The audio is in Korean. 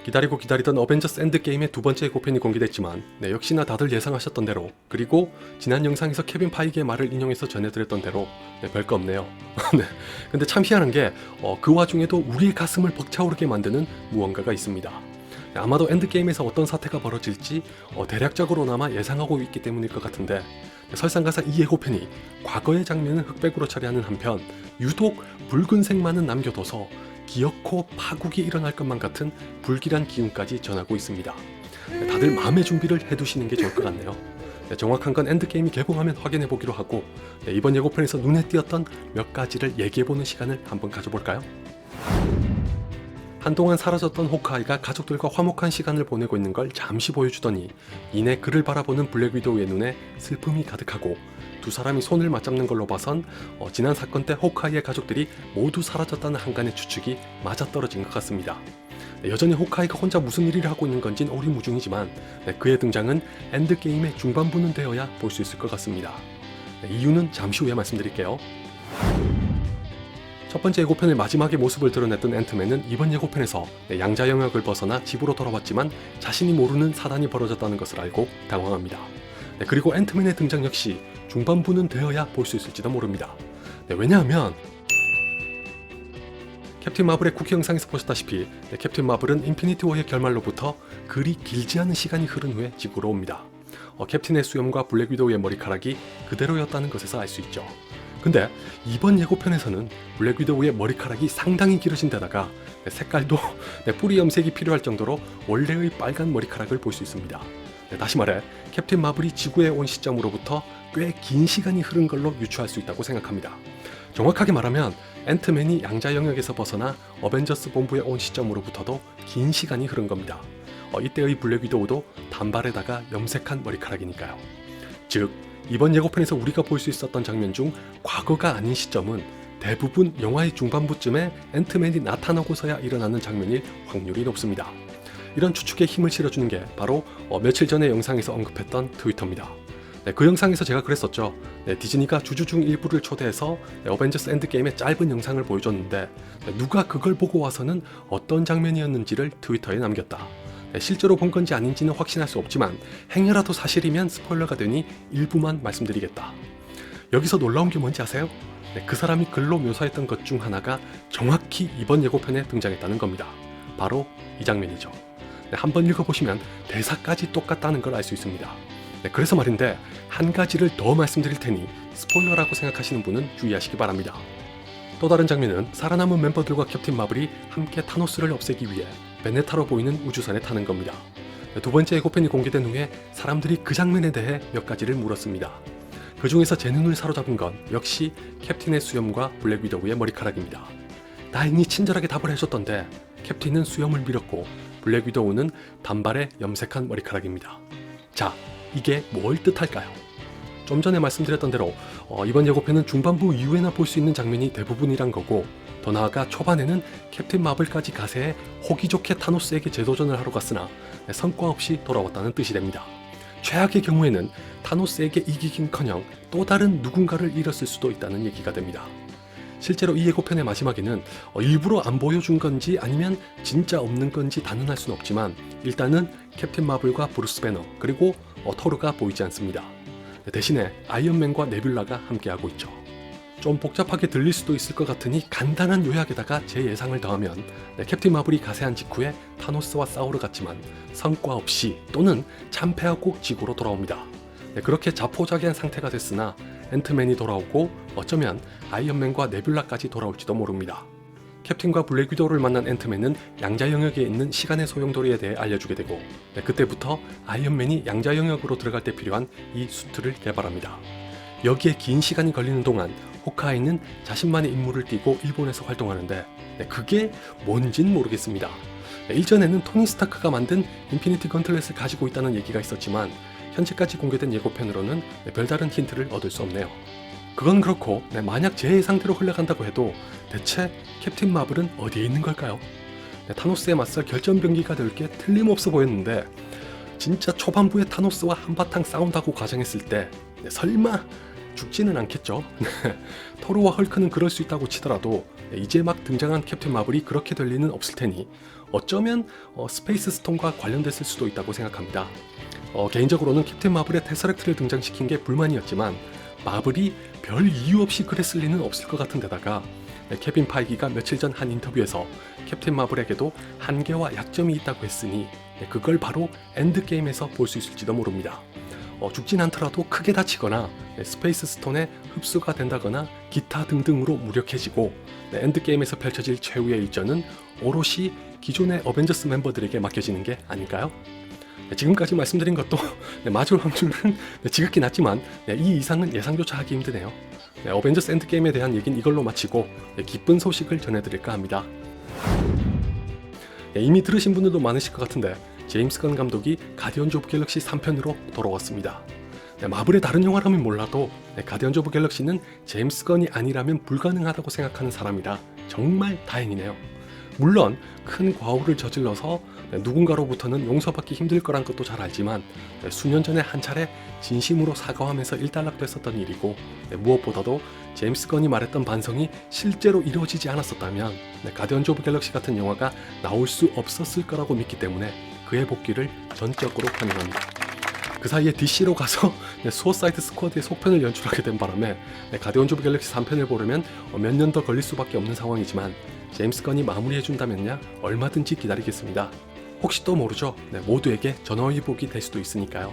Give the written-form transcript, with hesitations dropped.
기다리고 기다리던 어벤져스 엔드게임의 두 번째 예고편이 공개됐지만 역시나 다들 예상하셨던 대로, 그리고 지난 영상에서 케빈 파이기의 말을 인용해서 전해드렸던 대로 별거 없네요. 네. 근데 참 희한한 게 그 와중에도 우리의 가슴을 벅차오르게 만드는 무언가가 있습니다. 아마도 엔드게임에서 어떤 사태가 벌어질지 대략적으로나마 예상하고 있기 때문일 것 같은데, 설상가상 이 예고편이 과거의 장면을 흑백으로 처리하는 한편 유독 붉은색만은 남겨둬서 기어코 파국이 일어날 것만 같은 불길한 기운까지 전하고 있습니다. 다들 마음의 준비를 해두시는 게 좋을 것 같네요. 정확한 건 엔드게임이 개봉하면 확인해보기로 하고, 이번 예고편에서 눈에 띄었던 몇 가지를 얘기해보는 시간을 한번 가져볼까요? 한동안 사라졌던 호크아이가 가족들과 화목한 시간을 보내고 있는 걸 잠시 보여주더니 이내 그를 바라보는 블랙 위도우의 눈에 슬픔이 가득하고, 두 사람이 손을 맞잡는 걸로 봐선 지난 사건 때 호크아이의 가족들이 모두 사라졌다는 한간의 추측이 맞아떨어진 것 같습니다. 여전히 호크아이가 혼자 무슨 일을 하고 있는 건진 오리무중이지만 그의 등장은 엔드게임의 중반부는 되어야 볼 수 있을 것 같습니다. 이유는 잠시 후에 말씀드릴게요. 첫 번째 예고편의 마지막에 모습을 드러냈던 앤트맨은 이번 예고편에서 양자 영역을 벗어나 집으로 돌아왔지만 자신이 모르는 사단이 벌어졌다는 것을 알고 당황합니다. 그리고 앤트맨의 등장 역시 중반부는 되어야 볼 수 있을지도 모릅니다. 왜냐하면 캡틴 마블의 쿠키 영상에서 보셨다시피 캡틴 마블은 인피니티 워의 결말로부터 그리 길지 않은 시간이 흐른 후에 지구로 옵니다. 캡틴의 수염과 블랙 위도우의 머리카락이 그대로였다는 것에서 알 수 있죠. 근데 이번 예고편에서는 블랙 위도우의 머리카락이 상당히 길어진 데다가 색깔도 뿌리 염색이 필요할 정도로 원래의 빨간 머리카락을 볼 수 있습니다. 다시 말해 캡틴 마블이 지구에 온 시점으로부터 꽤 긴 시간이 흐른 걸로 유추할 수 있다고 생각합니다. 정확하게 말하면 앤트맨이 양자 영역에서 벗어나 어벤져스 본부에 온 시점으로부터도 긴 시간이 흐른 겁니다. 이때의 블랙 위도우도 단발에다가 염색한 머리카락이니까요. 즉 이번 예고편에서 우리가 볼 수 있었던 장면 중 과거가 아닌 시점은 대부분 영화의 중반부쯤에 앤트맨이 나타나고서야 일어나는 장면일 확률이 높습니다. 이런 추측에 힘을 실어주는 게 바로 며칠 전에 영상에서 언급했던 트위터입니다. 그 영상에서 제가 그랬었죠. 디즈니가 주주중 일부를 초대해서 어벤져스 엔드게임의 짧은 영상을 보여줬는데 누가 그걸 보고 와서는 어떤 장면이었는지를 트위터에 남겼다. 실제로 본 건지 아닌지는 확신할 수 없지만 행여라도 사실이면 스포일러가 되니 일부만 말씀드리겠다. 여기서 놀라운 게 뭔지 아세요? 그 사람이 글로 묘사했던 것 중 하나가 정확히 이번 예고편에 등장했다는 겁니다. 바로 이 장면이죠. 한번 읽어보시면 대사까지 똑같다는 걸 알 수 있습니다. 그래서 말인데 한 가지를 더 말씀드릴 테니 스포일러라고 생각하시는 분은 주의하시기 바랍니다. 또 다른 장면은 살아남은 멤버들과 캡틴 마블이 함께 타노스를 없애기 위해 베네타로 보이는 우주선에 타는 겁니다. 두 번째 예고편이 공개된 후에 사람들이 그 장면에 대해 몇 가지를 물었습니다. 그 중에서 제 눈을 사로잡은 건 역시 캡틴의 수염과 블랙 위도우의 머리카락입니다. 다행히 친절하게 답을 해줬던데 캡틴은 수염을 밀었고 블랙 위도우는 단발에 염색한 머리카락입니다. 자, 이게 뭘 뜻할까요? 좀 전에 말씀드렸던 대로 이번 예고편은 중반부 이후에나 볼 수 있는 장면이 대부분이란 거고, 더 나아가 초반에는 캡틴 마블까지 가세해 호기 좋게 타노스에게 재도전을 하러 갔으나 성과 없이 돌아왔다는 뜻이 됩니다. 최악의 경우에는 타노스에게 이기긴커녕 또 다른 누군가를 잃었을 수도 있다는 얘기가 됩니다. 실제로 이 예고편의 마지막에는 일부러 안 보여준 건지 아니면 진짜 없는 건지 단언할 수는 없지만 일단은 캡틴 마블과 브루스 배너 그리고 토르가 보이지 않습니다. 대신에 아이언맨과 네뷸라가 함께하고 있죠. 좀 복잡하게 들릴 수도 있을 것 같으니 간단한 요약에다가 제 예상을 더하면 캡틴 마블이 가세한 직후에 타노스와 싸우러 갔지만 성과 없이 또는 참패하고 지구로 돌아옵니다. 그렇게 자포자기한 상태가 됐으나 앤트맨이 돌아오고 어쩌면 아이언맨과 네뷸라까지 돌아올지도 모릅니다. 캡틴과 블랙 위도우를 만난 앤트맨은 양자 영역에 있는 시간의 소용돌이에 대해 알려주게 되고 그때부터 아이언맨이 양자 영역으로 들어갈 때 필요한 이 수트를 개발합니다. 여기에 긴 시간이 걸리는 동안 호크아이는 자신만의 임무를 띠고 일본에서 활동하는데 그게 뭔진 모르겠습니다. 일전에는 토니 스타크가 만든 인피니티 건틀렛을 가지고 있다는 얘기가 있었지만 현재까지 공개된 예고편으로는 별다른 힌트를 얻을 수 없네요. 그건 그렇고 만약 제 예상대로 흘러간다고 해도 대체 캡틴 마블은 어디에 있는 걸까요? 타노스에 맞설 결전병기가 될 게 틀림없어 보였는데 진짜 초반부에 타노스와 한바탕 싸운다고 가정했을 때 설마 죽지는 않겠죠? 토르와 헐크는 그럴 수 있다고 치더라도 이제 막 등장한 캡틴 마블이 그렇게 될 리는 없을 테니 어쩌면 스페이스 스톤과 관련됐을 수도 있다고 생각합니다. 개인적으로는 캡틴 마블의 테서렉트를 등장시킨 게 불만이었지만 마블이 별 이유 없이 그랬을 리는 없을 것 같은 데다가 케빈 파이기가 며칠 전 한 인터뷰에서 캡틴 마블에게도 한계와 약점이 있다고 했으니 그걸 바로 엔드게임에서 볼 수 있을지도 모릅니다. 죽진 않더라도 크게 다치거나 스페이스 스톤에 흡수가 된다거나 기타 등등으로 무력해지고 엔드게임에서 펼쳐질 최후의 일전은 오롯이 기존의 어벤져스 멤버들에게 맡겨지는 게 아닐까요? 지금까지 말씀드린 것도 마블 확률은 지극히 낮지만 이 이상은 예상조차 하기 힘드네요. 어벤져스 엔드게임에 대한 얘기는 이걸로 마치고 기쁜 소식을 전해드릴까 합니다. 이미 들으신 분들도 많으실 것 같은데 제임스 건 감독이 가디언즈 오브 갤럭시 3편으로 돌아왔습니다. 마블의 다른 영화라면 몰라도 가디언즈 오브 갤럭시는 제임스 건이 아니라면 불가능하다고 생각하는 사람이라 정말 다행이네요. 물론 큰 과오를 저질러서 누군가로부터는 용서받기 힘들 거란 것도 잘 알지만 수년 전에 한 차례 진심으로 사과하면서 일단락됐었던 일이고 무엇보다도 제임스 건이 말했던 반성이 실제로 이루어지지 않았었다면 가디언즈 오브 갤럭시 같은 영화가 나올 수 없었을 거라고 믿기 때문에 그의 복귀를 전적으로 환영합니다. 그 사이에 DC로 가서 수어사이드 스쿼드의 속편을 연출하게 된 바람에 가디언즈 오브 갤럭시 3편을 보려면 몇 년 더 걸릴 수밖에 없는 상황이지만 제임스 건이 마무리해준다면야 얼마든지 기다리겠습니다. 혹시 또 모르죠? 모두에게 전화위복이 될 수도 있으니까요.